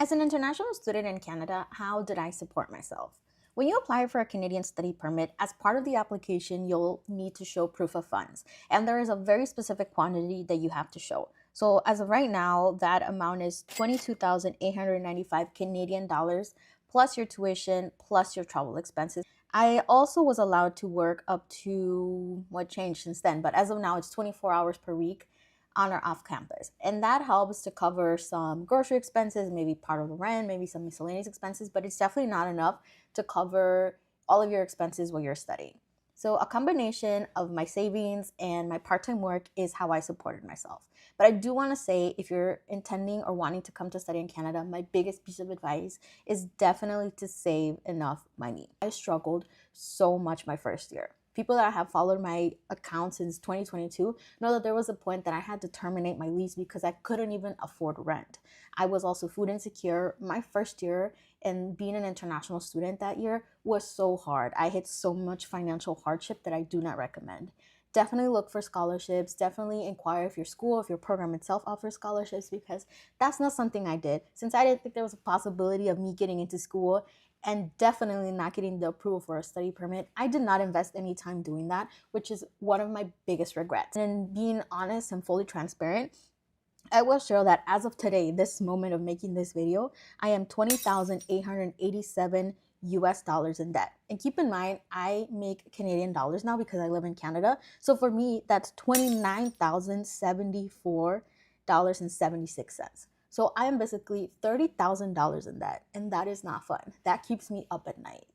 As an international student in Canada, how did I support myself? When you apply for a Canadian study permit, as part of the application, you'll need to show proof of funds. And there is a very specific quantity that you have to show. So as of right now, that amount is 22,895 Canadian dollars plus your tuition plus your travel expenses. I also was allowed to work up to what changed since then, but as of now, it's 24 hours per week on or off campus. And that helps to cover some grocery expenses, maybe part of the rent, maybe some miscellaneous expenses, but it's definitely not enough to cover all of your expenses while you're studying. So a combination of my savings and my part-time work is how I supported myself. But I do want to say, if you're intending or wanting to come to study in Canada, my biggest piece of advice is definitely to save enough money. I struggled so much my first year. People that have followed my account since 2022 know that there was a point that I had to terminate my lease because I couldn't even afford rent. I was also food insecure my first year, and being an international student that year was so hard. I hit so much financial hardship that I do not recommend. Definitely look for scholarships. Definitely inquire if your school, if your program itself offers scholarships, because that's not something I did. Since I didn't think there was a possibility of me getting into school and definitely not getting the approval for a study permit, I did not invest any time doing that, which is one of my biggest regrets. And being honest and fully transparent, I will share that as of today, this moment of making this video, I am 20,887 US dollars in debt. And keep in mind, I make Canadian dollars now because I live in Canada. So for me, that's $29,074.76. So I am basically $30,000 in debt, and that is not fun. That keeps me up at night.